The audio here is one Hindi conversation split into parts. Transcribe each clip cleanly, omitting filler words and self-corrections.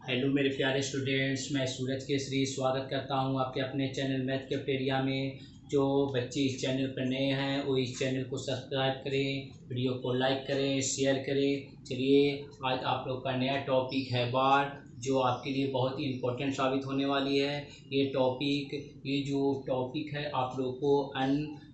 हेलो मेरे प्यारे स्टूडेंट्स, मैं सूरज केसरी स्वागत करता हूं आपके अपने चैनल मैथ कैफेटेरिया में। जो बच्चे इस चैनल पर नए हैं वो इस चैनल को सब्सक्राइब करें, वीडियो को लाइक करें, शेयर करें। चलिए, आज आप लोग का नया टॉपिक है बार, जो आपके लिए बहुत ही इम्पोर्टेंट साबित होने वाली है। ये जो टॉपिक है आप लोग को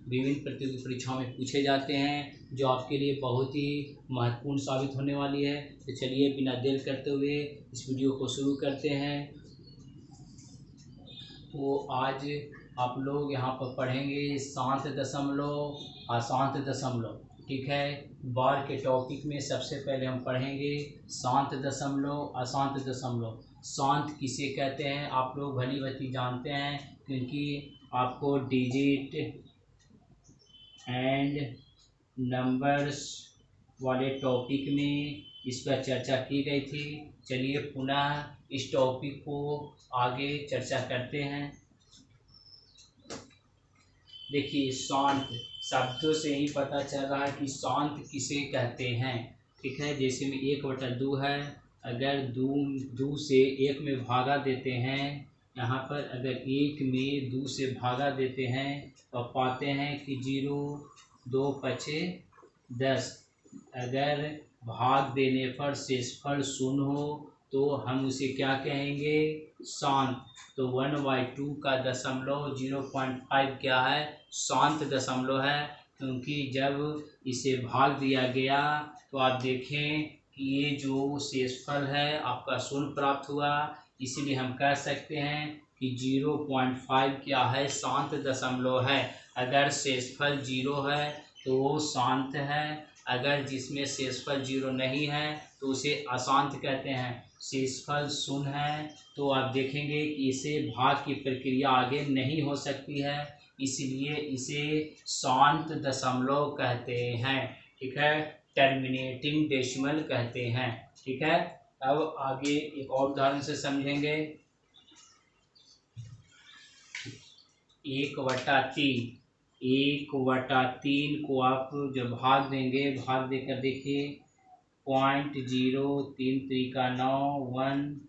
विभिन्न प्रतियोगी परीक्षाओं में पूछे जाते हैं, जो आपके लिए बहुत ही महत्वपूर्ण साबित होने वाली है। तो चलिए, बिना देर करते हुए इस वीडियो को शुरू करते हैं। तो आज आप लोग यहाँ पर पढ़ेंगे शांत दशमलव, अशांत दशमलव। ठीक है, बार के टॉपिक में सबसे पहले हम पढ़ेंगे शांत दशमलव, अशांत दशमलव। शांत किसे कहते हैं आप लोग भली भांति जानते हैं, क्योंकि आपको डिजिट एंड नंबर्स वाले टॉपिक में इस पर चर्चा की गई थी। चलिए पुनः इस टॉपिक को आगे चर्चा करते हैं। देखिए, शांत शब्दों से ही पता चल रहा है कि शांत किसे कहते हैं। ठीक है, जैसे में 1/2 है, अगर दो से 1 में भागा देते हैं, यहाँ पर अगर 1 में 2 से भागा देते हैं तो पाते हैं कि 0, 2 पचे 10। अगर भाग देने पर शेषफल 0 हो तो हम उसे क्या कहेंगे? शांत। तो 1/2 का दशमलव 0.5 क्या है? शांत दशमलव है, क्योंकि जब इसे भाग दिया गया तो आप देखें कि ये जो शेषफल है आपका 0 प्राप्त हुआ। इसीलिए हम कह सकते हैं कि 0.5 क्या है? शांत दशमलव है। अगर शेषफल 0 है तो वो शांत है, अगर जिसमें शेषफल 0 नहीं है तो उसे अशांत कहते हैं। शेषफल 0 है तो आप देखेंगे कि इसे भाग की प्रक्रिया आगे नहीं हो सकती है, इसलिए इसे शांत दशमलव कहते हैं। ठीक है, टर्मिनेटिंग डेसिमल कहते हैं। ठीक है, अब आगे एक और उदाहरण से समझेंगे। 1/3, 1/3 को आप जब भाग देंगे, भाग देकर देखिए 0.0, 3 त्रिका 9, 1,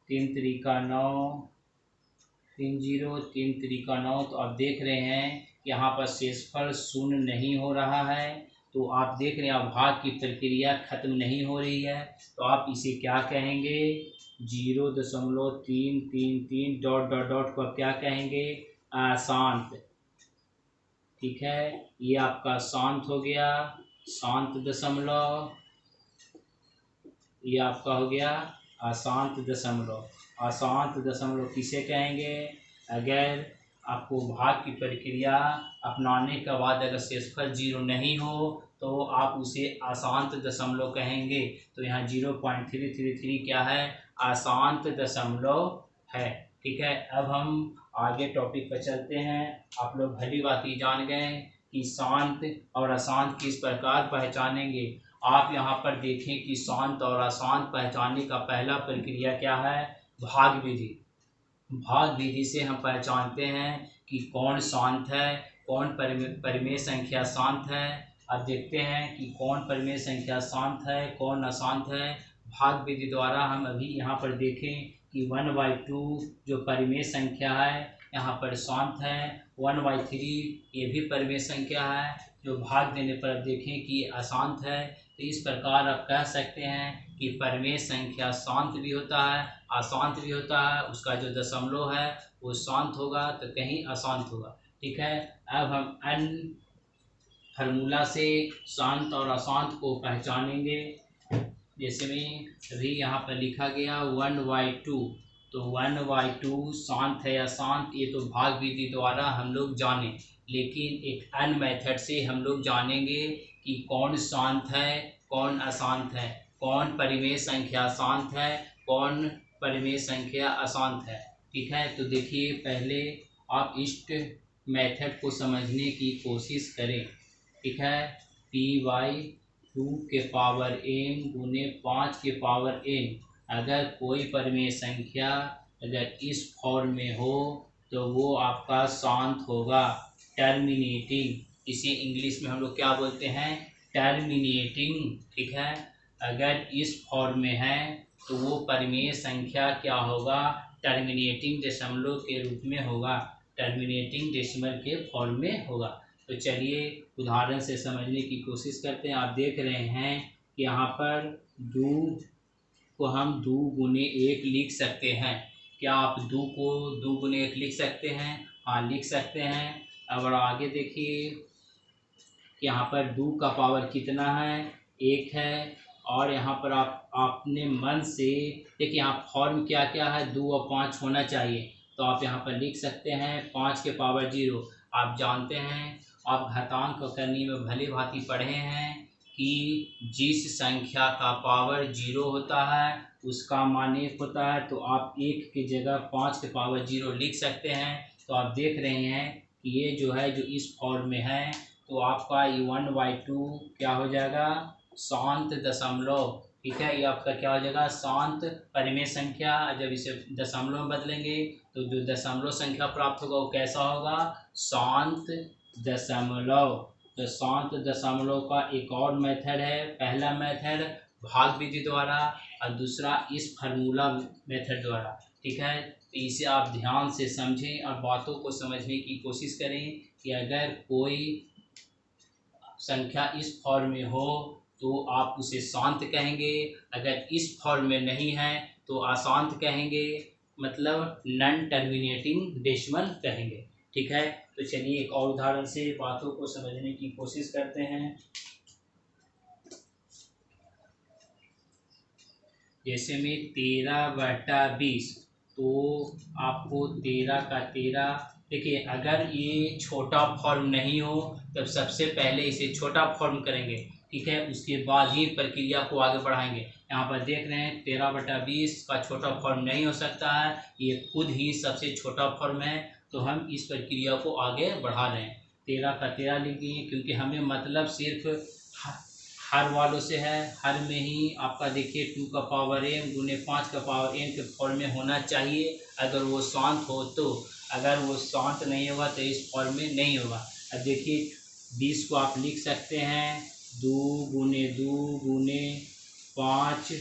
3 त्रिका 9, 3 0, 3 त्रिका 9। तो आप देख रहे हैं यहाँ पर शेषफल 0 नहीं हो रहा है, तो आप देख रहे हैं भाग की प्रक्रिया खत्म नहीं हो रही है। तो आप इसे क्या कहेंगे? 0.333 डॉट डॉट डॉट को आप क्या कहेंगे? अशांत। ठीक है, ये आपका शांत हो गया, शांत दशमलव। ये आपका हो गया अशांत दशमलव। अशांत दशमलव किसे कहेंगे? अगर आपको भाग की प्रक्रिया अपनाने के बाद अगर शेषफल 0 नहीं हो तो आप उसे अशांत दशमलव कहेंगे। तो यहाँ 0.333 क्या है? अशांत दशमलव है। ठीक है, अब हम आगे टॉपिक पर चलते हैं। आप लोग भली बात ही जान गए कि शांत और अशांत किस प्रकार पहचानेंगे। आप यहाँ पर देखें कि शांत और अशांत पहचानने का पहला प्रक्रिया क्या है? भाग विधि। भाग विधि से हम पहचानते हैं कि कौन शांत है, कौन परिमेय संख्या शांत है। अब देखते हैं कि कौन परिमेय संख्या शांत है, कौन अशांत है। भाग विधि द्वारा हम अभी यहाँ पर देखें कि 1/2 जो परिमेय संख्या है यहाँ पर शांत है। 1/3 ये भी परिमेय संख्या है, जो भाग देने पर देखें कि अशांत है। तो इस प्रकार आप कह सकते हैं कि परिमेय संख्या शांत भी होता है, अशांत भी होता है। उसका जो दशमलव है वो शांत होगा तो कहीं अशांत होगा। ठीक है, अब हम अन्य फार्मूला से शांत और अशांत को पहचानेंगे। जैसे में अभी यहाँ पर लिखा गया 1/2, तो 1/2 शांत है या अशांत, ये तो भाग विधि द्वारा हम लोग जाने। लेकिन एक अन्य मेथड से हम लोग जानेंगे कि कौन शांत है, कौन अशांत है, कौन परिमेय संख्या शांत है, कौन परिमेय संख्या अशांत है। ठीक है, तो देखिए पहले आप इस मेथड को समझने की कोशिश करें। ठीक है, p/2 के पावर n गुने 5 के पावर n, अगर कोई परिमेय संख्या अगर इस फॉर्म में हो तो वो आपका शांत होगा, टर्मिनेटिंग। इसे इंग्लिश में हम लोग क्या बोलते हैं? टर्मिनेटिंग। ठीक है, अगर इस फॉर्म में है तो वो परिमेय संख्या क्या होगा, टर्मिनेटिंग दशमलव के रूप में होगा, टर्मिनेटिंग डेसिमल के फॉर्म में होगा। तो चलिए उदाहरण से समझने की कोशिश करते हैं। आप देख रहे हैं कि यहाँ पर दो को हम 2 गुने 1 लिख सकते हैं। क्या आप 2 को 2 गुने 1 लिख सकते हैं? हाँ, लिख सकते हैं। अब आगे देखिए कि यहाँ पर 2 का पावर कितना है, 1 है। और यहाँ पर आप अपने मन से देखिए यहाँ फॉर्म क्या क्या है, 2 और 5 होना चाहिए। तो आप यहाँ पर लिख सकते हैं 5 के पावर 0। आप जानते हैं, आप घातांक करने में भली भांति पढ़े हैं कि जिस संख्या का पावर 0 होता है उसका मान 1 होता है। तो आप 1 की जगह 5 के पावर 0 लिख सकते हैं। तो आप देख रहे हैं कि ये जो है, जो इस फॉर्म में है, तो आपका ये 1/2 क्या हो जाएगा, शांत दशमलव। ठीक है, ये आपका क्या हो जाएगा, शांत परिमेय संख्या। जब इसे दशमलव में बदलेंगे तो जो दशमलव संख्या प्राप्त होगा वो कैसा होगा, शांत दशमलव। तो शांत दशमलव का एक और मेथड है, पहला मेथड भाग विधि द्वारा और दूसरा इस फार्मूला मेथड द्वारा। ठीक है, तो इसे आप ध्यान से समझें और बातों को समझने की कोशिश करें कि अगर कोई संख्या इस फॉर्म में हो तो आप उसे शांत कहेंगे, अगर इस फॉर्म में नहीं है तो अशांत कहेंगे, मतलब नॉन टर्मिनेटिंग डेसिमल कहेंगे। ठीक है, तो चलिए एक और उदाहरण से बातों को समझने की कोशिश करते हैं। जैसे में 13/20, तो आपको 13 का 13, देखिए अगर ये छोटा फॉर्म नहीं हो तब सबसे पहले इसे छोटा फॉर्म करेंगे। ठीक है, उसके बाद ही प्रक्रिया को आगे बढ़ाएंगे। यहाँ पर देख रहे हैं 13/20 का छोटा फॉर्म नहीं हो सकता है, ये खुद ही सबसे छोटा फॉर्म है। तो हम इस प्रक्रिया को आगे बढ़ा रहे हैं। 13 का 13 लिख दिए, क्योंकि हमें मतलब सिर्फ हर वालों से है। हर में ही आपका देखिए 2 का पावर n गुने 5 का पावर n के फॉर्म में होना चाहिए, अगर वो शांत हो तो। अगर वो शांत नहीं होगा तो इस फॉर्म में नहीं होगा। अब देखिए 20 को आप लिख सकते हैं 2 गुने 2 गुने 5।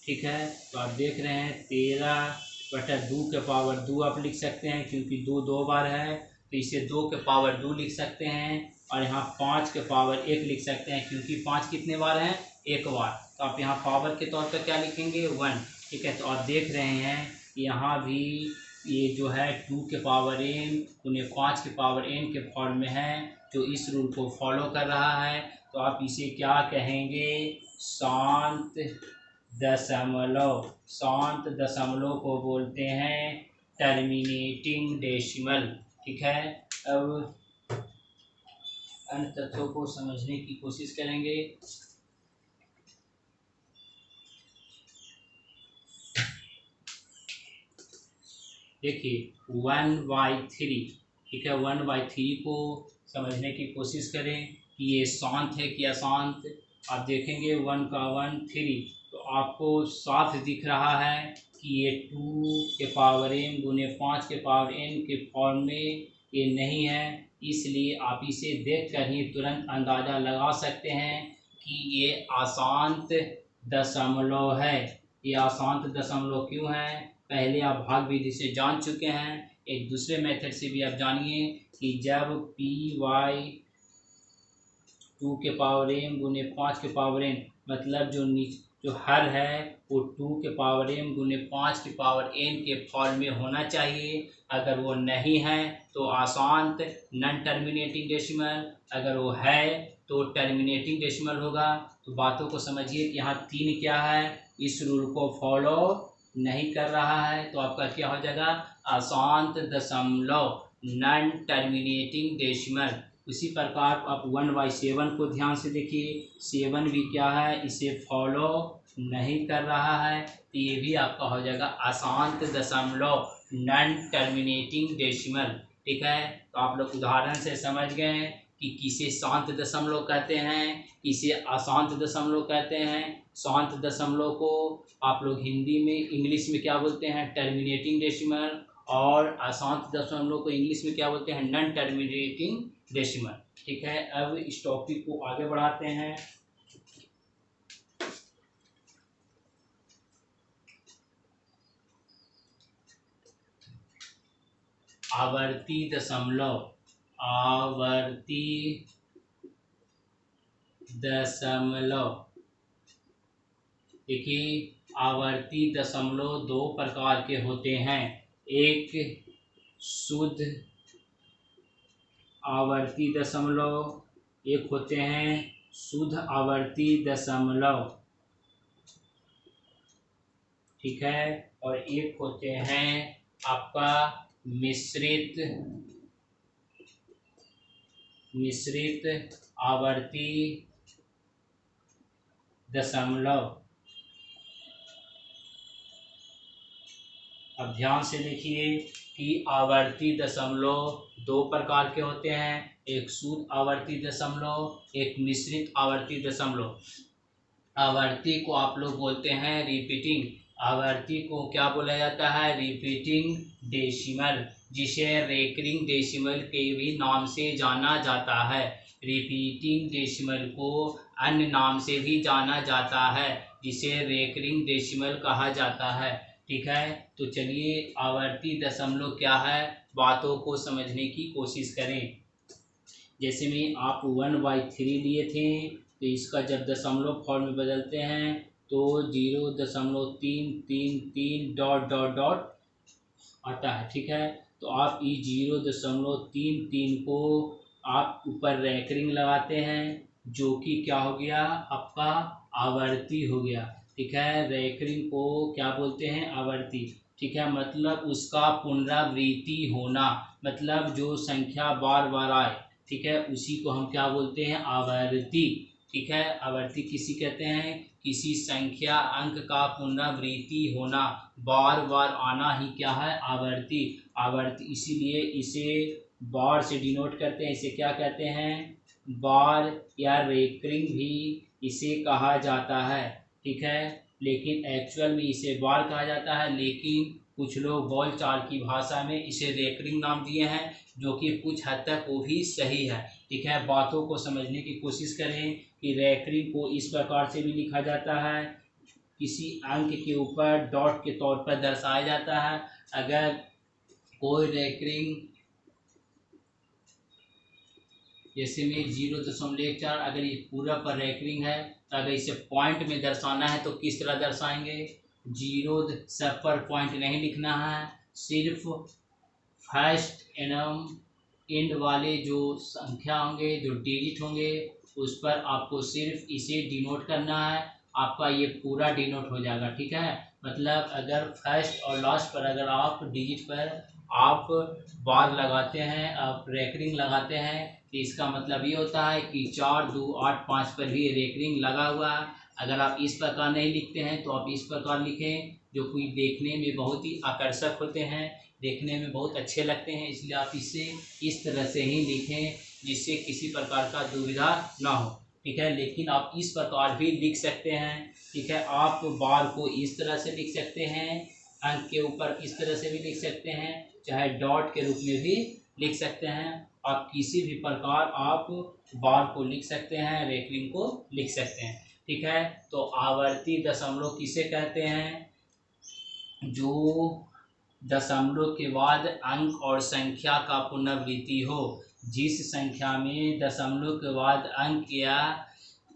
ठीक है, तो आप देख रहे हैं 13/2 के पावर 2 आप लिख सकते हैं, क्योंकि 2 2 बार है तो इसे 2 के पावर 2 लिख सकते हैं। और यहाँ 5 के पावर 1 लिख सकते हैं, क्योंकि 5 कितने बार हैं, 1 बार। तो आप यहाँ पावर के तौर पर क्या लिखेंगे, 1। ठीक है, तो आप देख रहे हैं यहाँ भी ये जो है 2 के पावर n गुने 5 के पावर n के फॉर्म में है, जो इस रूल को फॉलो कर रहा है। तो आप इसे क्या कहेंगे, शांत दशमलव। शांत दशमलव को बोलते हैं टर्मिनेटिंग डेसिमल। ठीक है, अब अन्य तथ्यों को समझने की कोशिश करेंगे। देखिए 1/3। ठीक है, 1/3 को समझने की कोशिश करें कि ये शांत है कि अशांत। आप देखेंगे 1 का 1 3, तो आपको साफ दिख रहा है कि ये 2 के पावर n गुने 5 के पावर n के फॉर्म में ये नहीं है। इसलिए आप इसे देख कर ही तुरंत अंदाज़ा लगा सकते हैं कि ये अशांत दशमलव है। ये अशांत दशमलव क्यों है, पहले आप भाग विधि से जान चुके हैं। एक दूसरे मेथड से भी आप जानिए कि जब py 2 के पावर m गुने 5 के पावर n, मतलब जो हर है वो 2 के पावर m गुने 5 के पावर n के फॉर्म में होना चाहिए। अगर वो नहीं है तो अशांत नॉन टर्मिनेटिंग डेसिमल, अगर वो है तो टर्मिनेटिंग डेसिमल होगा। तो बातों को समझिए कि यहाँ 3 क्या है, इस रूल को फॉलो नहीं कर रहा है, तो आपका क्या हो जाएगा, अशांत दशमलव, नॉन टर्मिनेटिंग डेसिमल। उसी प्रकार आप 1/7 को ध्यान से देखिए, 7 भी क्या है, इसे फॉलो नहीं कर रहा है, तो ये भी आपका हो जाएगा अशांत दशमलव, नॉन टर्मिनेटिंग डेसिमल। ठीक है, तो आप लोग उदाहरण से समझ गए कि किसे शांत दशमलव कहते हैं, किसे अशांत दशमलव कहते हैं। शांत दशमलव को आप लोग हिंदी में इंग्लिश में क्या बोलते हैं, टर्मिनेटिंग डेसिमल, और अशांत दशमलव को इंग्लिश में क्या बोलते हैं, नॉन टर्मिनेटिंग डेसिमल। ठीक है, अब इस टॉपिक को आगे बढ़ाते हैं। आवर्ती दशमलव, आवर्ती दशमलव। देखिए आवर्ती दशमलव दो प्रकार के होते हैं, एक शुद्ध आवर्ती दशमलव, एक होते हैं शुद्ध आवर्ती दशमलव, ठीक है, और एक होते हैं आपका मिश्रित आवर्ती दशमलव। अब ध्यान से देखिए कि आवर्ती दशमलव दो प्रकार के होते हैं, एक शुद्ध आवर्ती दशमलव, एक मिश्रित आवर्ती दशमलव। आवर्ती को आप लोग बोलते हैं रिपीटिंग, आवर्ती को क्या बोला जाता है, रिपीटिंग डेसिमल, जिसे रेकरिंग डेसिमल के भी नाम से जाना जाता है। रिपीटिंग डेसिमल को अन्य नाम से भी जाना जाता है, जिसे रेकरिंग डेसिमल कहा जाता है, ठीक है। तो चलिए आवर्ती दशमलव क्या है, बातों को समझने की कोशिश करें। जैसे में आप 1/3 लिए थे, तो इसका जब दशमलव फॉर्म में बदलते हैं तो 0.333 डॉट डॉट डॉट आता है, ठीक है। तो आप इस 0.33 को आप ऊपर रैकरिंग लगाते हैं, जो कि क्या हो गया, आपका आवर्ती हो गया, ठीक है। रैकरिंग को क्या बोलते हैं, आवर्ती, ठीक है। मतलब उसका पुनरावृत्ति होना, मतलब जो संख्या बार बार आए, ठीक है, उसी को हम क्या बोलते हैं, आवर्ती, ठीक है। आवर्ती किसी कहते हैं, किसी संख्या अंक का पुनरावृत्ति होना, बार बार आना ही क्या है, आवर्ती। आवर्ती इसीलिए इसे बार से डिनोट करते हैं, इसे क्या कहते हैं, बार या रेकरिंग भी इसे कहा जाता है, ठीक है। लेकिन एक्चुअल में इसे बार कहा जाता है, लेकिन कुछ लोग बोलचाल की भाषा में इसे रेकरिंग नाम दिए हैं, जो कि कुछ हद तक वो भी सही है, ठीक है। बातों को समझने की कोशिश करें कि रेकरिंग को इस प्रकार से भी लिखा जाता है, किसी अंक के ऊपर डॉट के तौर पर दर्शाया जाता है। अगर कोई रेकरिंग जैसे में 0.14, अगर ये पूरा पर रेकरिंग है, तो अगर इसे पॉइंट में दर्शाना है तो किस तरह दर्शाएंगे, जीरो सब पर पॉइंट नहीं लिखना है, सिर्फ फर्स्ट एवं एंड वाले जो संख्या होंगे, जो डिजिट होंगे, उस पर आपको सिर्फ इसे डिनोट करना है, आपका ये पूरा डिनोट हो जाएगा, ठीक है। मतलब अगर फर्स्ट और लास्ट पर अगर आप डिजिट पर आप बार लगाते हैं, आप रेकरिंग लगाते हैं, तो इसका मतलब ये होता है कि 4, 2, 8, 5 पर भी रेकरिंग लगा हुआ है। अगर आप इस प्रकार नहीं लिखते हैं तो आप इस प्रकार लिखें, जो कि देखने में बहुत ही आकर्षक होते हैं, देखने में बहुत अच्छे लगते हैं, इसलिए आप इसे इस तरह से ही लिखें जिससे किसी प्रकार का दुविधा ना हो, ठीक है। लेकिन आप इस प्रकार भी लिख सकते हैं, ठीक है। आप बार को इस तरह से लिख सकते हैं, अंक के ऊपर इस तरह से भी लिख सकते हैं, चाहे डॉट के रूप में भी लिख सकते हैं। आप किसी भी प्रकार आप बार को लिख सकते हैं, रेकरिंग को लिख सकते हैं, ठीक है। तो आवर्ती दशमलव किसे कहते हैं, जो दशमलव के बाद अंक और संख्या का पुनरावृत्ति हो, जिस संख्या में दशमलव के बाद अंक या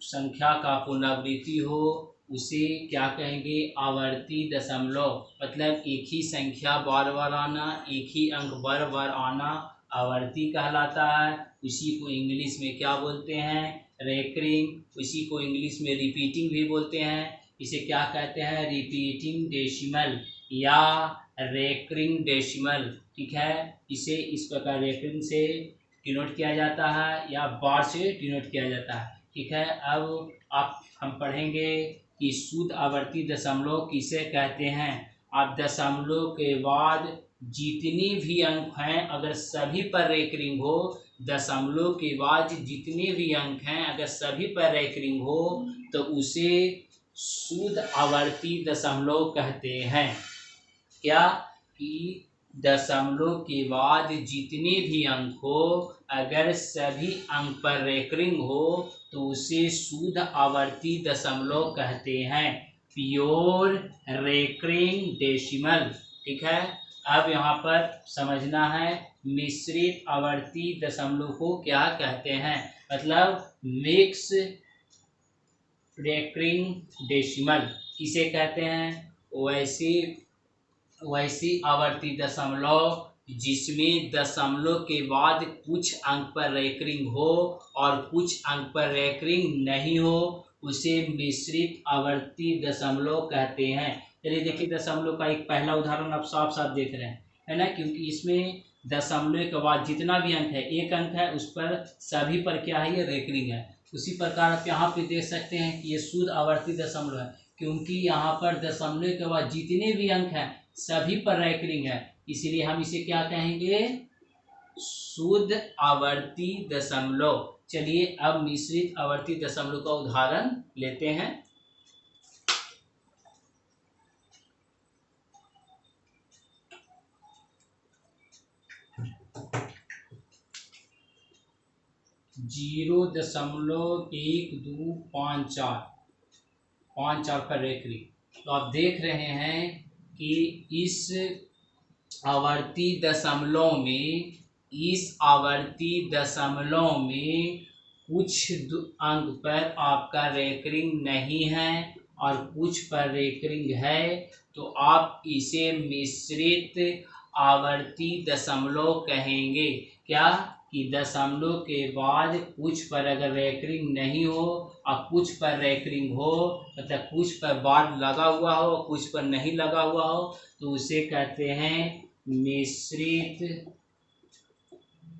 संख्या का पुनरावृत्ति हो, उसे क्या कहेंगे, आवर्ती दशमलव। मतलब एक ही संख्या बार बार आना, एक ही अंक बार बार आना आवर्ती कहलाता है। उसी को इंग्लिश में क्या बोलते हैं, रेकरिंग, उसी को इंग्लिश में रिपीटिंग भी बोलते हैं। इसे क्या कहते हैं, रिपीटिंग डेसिमल या रेकरिंग डेसिमल, ठीक है। इसे इस प्रकार रेकरिंग से डिनोट किया जाता है या बार से डिनोट किया जाता है, ठीक है। अब हम पढ़ेंगे कि शुद्ध आवर्ती दशमलव किसे कहते हैं। आप दशमलव के बाद जितने भी अंक हैं अगर सभी पर रेकरिंग हो, दशमलव के बाद जितने भी अंक हैं अगर सभी पर रेकरिंग हो, तो उसे शुद्ध आवर्ती दशमलव कहते हैं। क्या कि दशमलव के बाद जितने भी अंक हो अगर सभी अंक पर रेकरिंग हो तो उसे शुद्ध आवर्ती दशमलव कहते हैं, प्योर रेकरिंग डेसिमल, ठीक है। अब यहाँ पर समझना है मिश्रित आवर्ती दशमलव को क्या कहते हैं, मतलब मिक्स रेकरिंग डेसिमल किसे कहते हैं, वैसी आवर्ती दशमलव जिसमें दशमलव के बाद कुछ अंक पर रेकरिंग हो और कुछ अंक पर रेकरिंग नहीं हो, उसे मिश्रित आवर्ती दशमलव कहते हैं। चलिए देखिए दशमलव का एक पहला उदाहरण आप साफ साफ देख रहे हैं, है ना, क्योंकि इसमें दशमलव के बाद जितना भी अंक है, एक अंक है उस पर सभी पर क्या है, ये रेकरिंग है। उसी प्रकार आप यहाँ पे देख सकते हैं कि ये शुद्ध आवर्ती दशमलव है, क्योंकि यहाँ पर दशमलव के बाद जितने भी अंक हैं सभी पर रेकरिंग है, इसीलिए हम इसे क्या कहेंगे, शुद्ध आवर्ती दशमलव। चलिए अब मिश्रित आवर्ती दशमलव का उदाहरण लेते हैं। जीरो दशमलव एक दो पाँच चार पर रेकरिंग। तो आप देख रहे हैं कि इस आवर्ती दशमलव में कुछ अंक पर आपका रेकरिंग नहीं है और कुछ पर रेकरिंग है, तो आप इसे मिश्रित आवर्ती दशमलव कहेंगे। क्या कि दशमलव के बाद कुछ पर अगर रेकरिंग नहीं हो और कुछ पर रेकरिंग हो, मतलब कुछ पर बार लगा हुआ हो कुछ पर नहीं लगा हुआ हो, तो उसे कहते हैं मिश्रित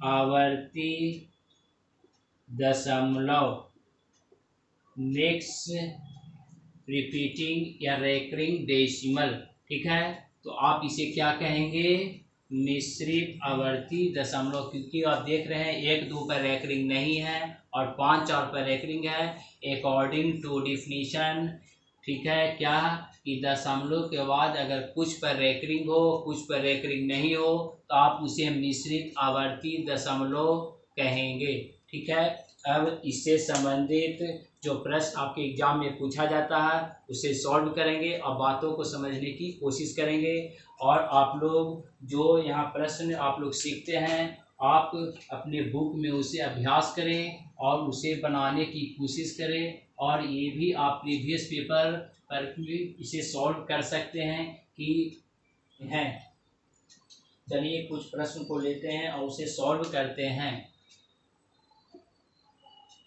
आवर्ती दशमलव, मिक्स रिपीटिंग या रेकरिंग डेसिमल। ठीक है, तो आप इसे क्या कहेंगे, मिश्रित आवर्ती दशमलव, क्योंकि आप देख रहे हैं एक दो पर रेकरिंग नहीं है और पाँच चार पर रेकरिंग है अकॉर्डिंग टू डिफिनीशन। ठीक है, क्या कि दशमलव के बाद अगर कुछ पर रेकरिंग हो कुछ पर रेकरिंग नहीं हो, तो आप उसे मिश्रित आवर्ती दशमलव कहेंगे। ठीक है, अब इससे संबंधित जो प्रश्न आपके एग्जाम में पूछा जाता है उसे सॉल्व करेंगे और बातों को समझने की कोशिश करेंगे। और आप लोग जो यहाँ प्रश्न आप लोग सीखते हैं, आप अपने बुक में उसे अभ्यास करें और उसे बनाने की कोशिश करें, और ये भी आप प्रीवियस पेपर पर भी इसे सॉल्व कर सकते हैं कि हैं। चलिए कुछ प्रश्न को लेते हैं और उसे सॉल्व करते हैं।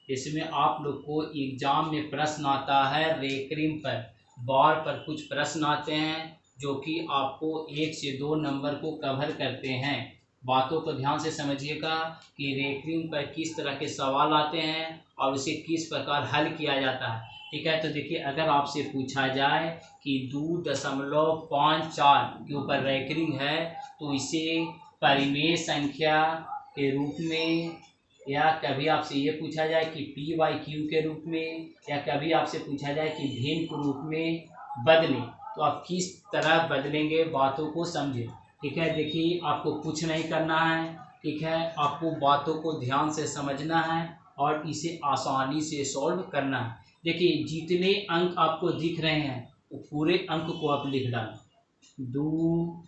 इसमें आप लोग को एग्जाम में प्रश्न आता है रेकरिंग पर, बार पर कुछ प्रश्न आते हैं जो कि आपको 1 से 2 नंबर को कवर करते हैं। बातों को ध्यान से समझिएगा कि रेकरिंग पर किस तरह के सवाल आते हैं और उसे किस प्रकार हल किया जाता है। ठीक है, तो देखिए अगर आपसे पूछा जाए कि 2.54 के ऊपर रेकरिंग है, तो इसे परिमेय संख्या के रूप में, या कभी आपसे ये पूछा जाए कि p/q के रूप में, या कभी आपसे पूछा जाए कि भिन्न के रूप में बदलें, तो आप किस तरह बदलेंगे, बातों को समझें। ठीक है, देखिए आपको कुछ नहीं करना है। ठीक है, आपको बातों को ध्यान से समझना है और इसे आसानी से सॉल्व करना है। देखिए जितने अंक आपको दिख रहे हैं वो पूरे अंक को आप लिख डालें, 2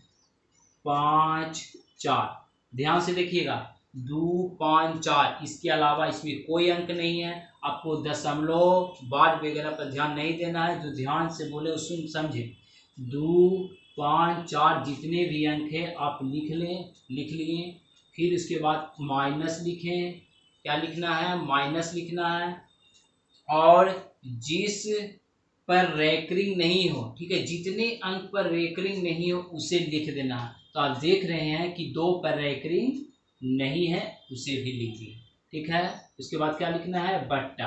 5 4। ध्यान से देखिएगा 2 5 4, इसके अलावा इसमें कोई अंक नहीं है। आपको दशमलव बार वगैरह पर ध्यान नहीं देना है, जो ध्यान से बोले उसमें समझे। 2 5 4 जितने भी अंक है आप लिख लिए। फिर उसके बाद माइनस लिखें, क्या लिखना है, माइनस लिखना है। और जिस पर रेकरिंग नहीं हो, ठीक है, जितने अंक पर रेकरिंग नहीं हो उसे लिख देना है। तो आप देख रहे हैं कि 2 पर रेकरिंग नहीं है, उसे भी लिख दिए। ठीक है, उसके बाद क्या लिखना है, बट्टा।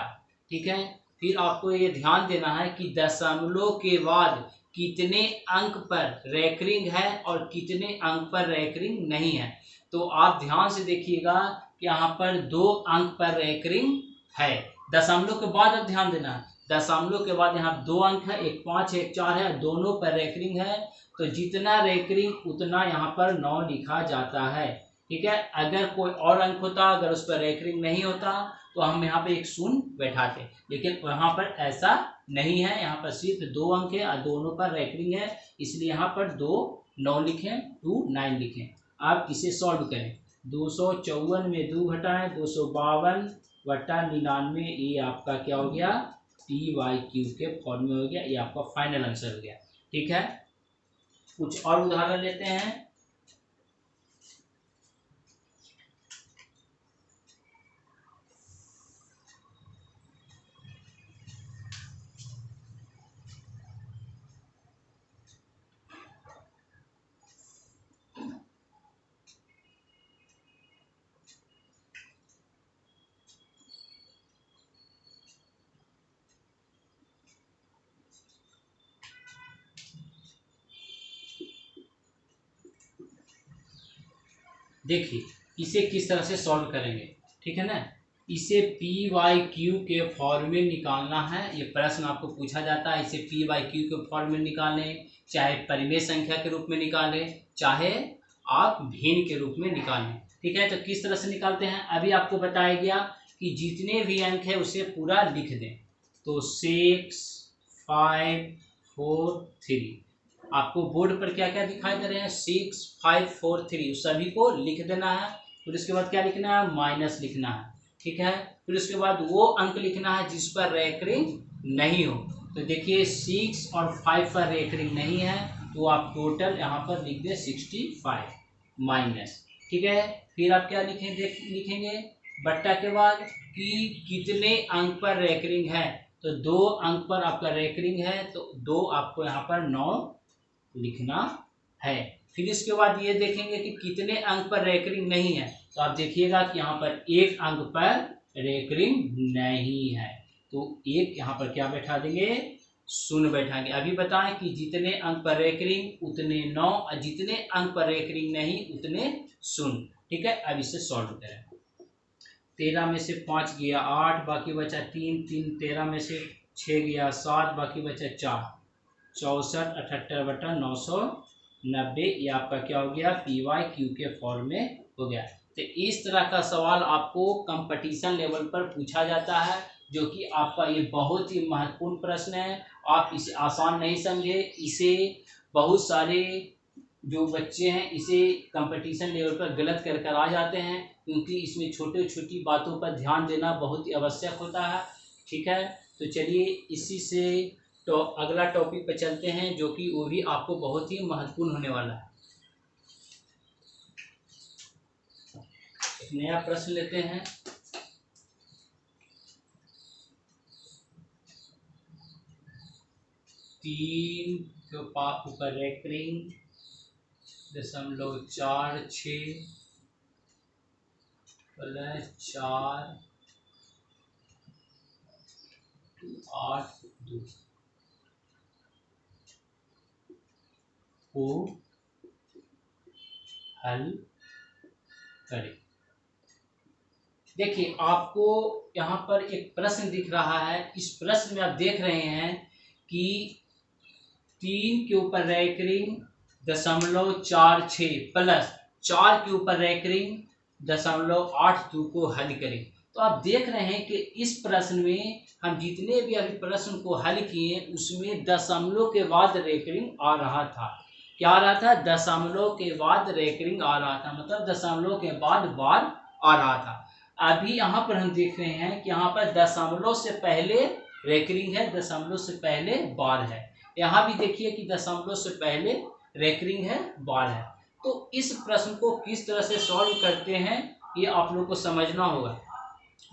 ठीक है, फिर आपको ये ध्यान देना है कि दशमलव के बाद कितने अंक पर रेकरिंग है और कितने अंक पर रेकरिंग नहीं है। तो आप ध्यान से देखिएगा कि यहाँ पर 2 अंक पर रेकरिंग है। दशमलव के बाद अब ध्यान देना है, दशमलव के बाद यहाँ 2 अंक है, एक 5 है एक 4 है, दोनों पर रेकरिंग है, तो जितना रेकरिंग उतना यहाँ पर 9 लिखा जाता है। ठीक है, अगर कोई और अंक होता, अगर उस पर रेकरिंग नहीं होता, तो हम यहाँ पे एक शून्य बैठाते, लेकिन यहाँ पर ऐसा नहीं है। यहाँ पर सिर्फ 2 अंक है और दोनों पर रेकरिंग है, इसलिए यहाँ पर 2 9 लिखें, 2 9 लिखें। आप इसे सॉल्व करें। 254 में 2 घटाएं 252/99, ये आपका क्या हो गया, PYQ के फॉर्म में हो गया। ये आपका फाइनल आंसर हो गया। ठीक है, कुछ और उदाहरण लेते हैं। देखिए इसे किस तरह से सॉल्व करेंगे, ठीक है ना। इसे PYQ के फॉर्म में निकालना है। ये प्रश्न आपको पूछा जाता है, इसे PYQ के फॉर्म में निकालें, चाहे परिमेय संख्या के रूप में निकालें, चाहे आप भिन्न के रूप में निकालें। ठीक है, तो किस तरह से निकालते हैं अभी आपको बताया गया कि जितने भी अंक है उसे पूरा लिख दें। तो 6, 5, 4, 3 आपको बोर्ड पर क्या क्या दिखाई दे रहे हैं, 6, 5, 4, 3 सभी को लिख देना है। फिर उसके बाद क्या लिखना है, माइनस लिखना है। ठीक है, फिर उसके बाद वो अंक लिखना है जिस पर रेकरिंग नहीं हो। तो देखिए 6 और 5 पर रेकरिंग नहीं है, तो आप टोटल यहाँ पर लिख दें 65 माइनस। ठीक है, फिर आप क्या लिखेंगे बट्टा के बाद कि कितने अंक पर रेकरिंग है। तो 2 अंक पर आपका रेकरिंग है, तो 2 आपको यहाँ पर 9 लिखना है। फिर इसके बाद ये देखेंगे कि कितने अंक पर रेकरिंग नहीं है। तो आप देखिएगा कि यहाँ पर 1 अंक पर रेकरिंग नहीं है, तो 1 यहाँ पर क्या बैठा देंगे, 0 बैठाएंगे। अभी बताएं कि जितने अंक पर रेकरिंग उतने 9 और जितने अंक पर रेकरिंग नहीं उतने 0। ठीक है, अब इसे सॉल्व करें। 13 में से 5 गया 8, बाकी बचा 3, 13 में से 6 गया 7, बाकी बचा 4, 64 78/990। ये आपका क्या हो गया, PYQ के फॉर्म में हो गया। तो इस तरह का सवाल आपको कंपटीशन लेवल पर पूछा जाता है, जो कि आपका ये बहुत ही महत्वपूर्ण प्रश्न है। आप इसे आसान नहीं समझे, इसे बहुत सारे जो बच्चे हैं इसे कंपटीशन लेवल पर गलत कर आ जाते हैं, क्योंकि इसमें छोटे छोटी बातों पर ध्यान देना बहुत ही आवश्यक होता है। ठीक है, तो चलिए इसी से तो अगला टॉपिक पे चलते हैं, जो कि वो भी आपको बहुत ही महत्वपूर्ण होने वाला है। एक नया प्रश्न लेते हैं। तीन के पाप ऊपर रेकरिंग 0.46 प्लस 4 8 2 को हल करें। देखिए आपको यहाँ पर एक प्रश्न दिख रहा है। इस प्रश्न में आप देख रहे हैं कि 3 के ऊपर रेकरिंग 0.46 प्लस 4 के ऊपर रेकरिंग 0.82 को हल करें। तो आप देख रहे हैं कि इस प्रश्न में हम जितने भी अभी प्रश्न को हल किए उसमें दशमलव के बाद रेकरिंग आ रहा था। क्या आ रहा था, दशमलव के बाद रेकरिंग आ रहा था, मतलब दशमलव के बाद बार आ रहा था। अभी यहाँ पर हम देख रहे हैं कि यहाँ पर दशमलव से पहले रेकरिंग है, दशमलव से पहले बार है। यहाँ भी देखिए कि दशमलव से पहले रेकरिंग है, बार है। तो इस प्रश्न को किस तरह से सॉल्व करते हैं ये आप लोग को समझना होगा।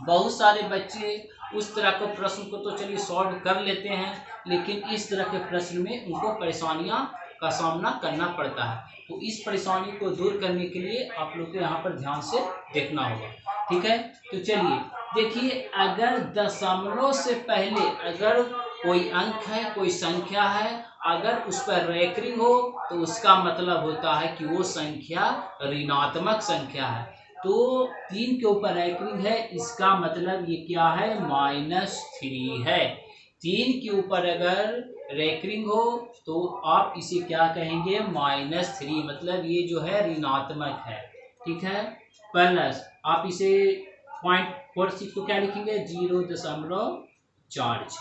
बहुत सारे बच्चे उस तरह के प्रश्न को तो चलिए सॉल्व कर लेते हैं, लेकिन इस तरह के प्रश्न में उनको परेशानियां का सामना करना पड़ता है। तो इस परेशानी को दूर करने के लिए आप लोग को यहाँ पर ध्यान से देखना होगा। ठीक है, तो चलिए देखिए, अगर दशमलव से पहले अगर कोई अंक है, कोई संख्या है, अगर उस पर रेकरिंग हो तो उसका मतलब होता है कि वो संख्या ऋणात्मक संख्या है। तो 3 के ऊपर रेकरिंग है, इसका मतलब ये क्या है, -3 है। 3 के ऊपर अगर रेकरिंग हो तो आप इसे क्या कहेंगे, -3, मतलब ये जो है ऋणात्मक है। ठीक है, प्लस आप इसे 0.46 को क्या लिखेंगे, 0.46।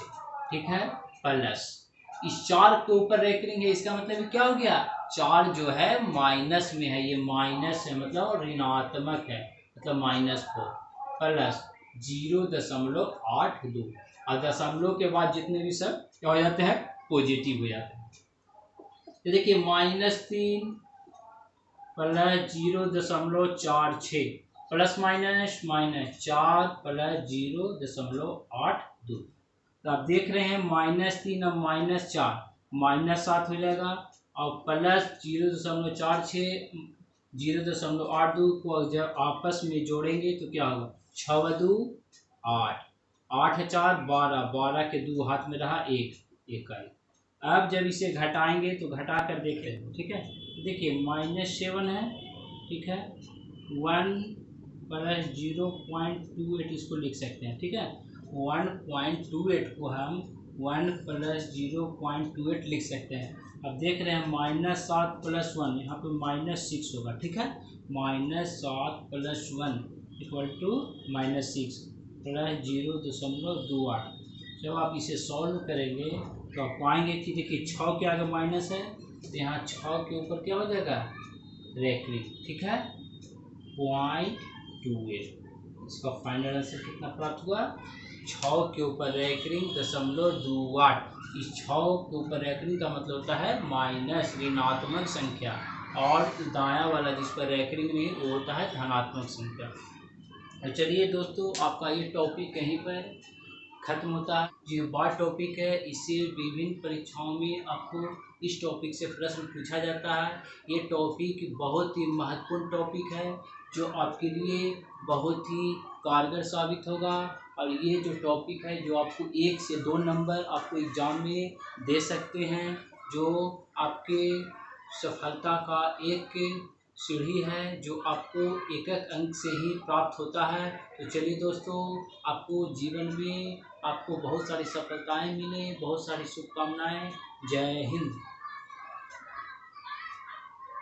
ठीक है, प्लस इस 4 के ऊपर रेकरिंग है, इसका मतलब क्या हो गया, 4 जो है माइनस में है, ये माइनस है मतलब ऋणात्मक है, मतलब -4 प्लस 0.82 और दशमलव के बाद जितने भी सब क्या हो जाते हैं, पॉजिटिव हो जाते हैं। तो देखिए -3 प्लस 0.46 प्लस माइनस -4 प्लस 0.82। तो आप देख रहे हैं -3 और -4 -7 हो जाएगा और प्लस 0.46 0.82 को जब आपस में जोड़ेंगे तो क्या होगा, 6 2 8 8 4 12 12 के 2 हाथ में रहा 1 1। अब जब इसे घटाएंगे तो घटा कर देखें, ठीक है। देखिए -7 है, ठीक है, 1 प्लस 0.28 इसको लिख सकते हैं, ठीक है। 1.28 को हम 1 प्लस 0.28 लिख सकते हैं। अब देख रहे हैं -7 प्लस 1 यहाँ पे -6 होगा, ठीक है। -7 प्लस 1 इक्वल टू -6 प्लस 0.28। जब आप इसे सॉल्व करेंगे तो आप पाएंगे कि देखिए 6 के आगे माइनस है तो यहाँ 6 के ऊपर क्या हो जाएगा, रेकरिंग, ठीक है, 0.28। इसका फाइनल आंसर कितना प्राप्त हुआ, 6 के ऊपर रेकरिंग 0.28। इस 6 के ऊपर रेकरिंग का मतलब होता है माइनस ऋणात्मक संख्या, और दायां वाला जिस पर रेकरिंग नहीं वो होता है धनात्मक संख्या। तो चलिए दोस्तों, आपका ये टॉपिक कहीं पर खत्म होता है। जो बड़ा टॉपिक है इससे विभिन्न परीक्षाओं में आपको इस टॉपिक से प्रश्न पूछा जाता है। ये टॉपिक बहुत ही महत्वपूर्ण टॉपिक है जो आपके लिए बहुत ही कारगर साबित होगा, और ये जो टॉपिक है जो आपको 1 से 2 नंबर आपको एग्ज़ाम में दे सकते हैं, जो आपके सफलता का एक सीढ़ी है जो आपको एक अंक से ही प्राप्त होता है। तो चलिए दोस्तों, आपको जीवन में आपको बहुत सारी सफलताएं मिले, बहुत सारी शुभकामनाएं। जय हिंद।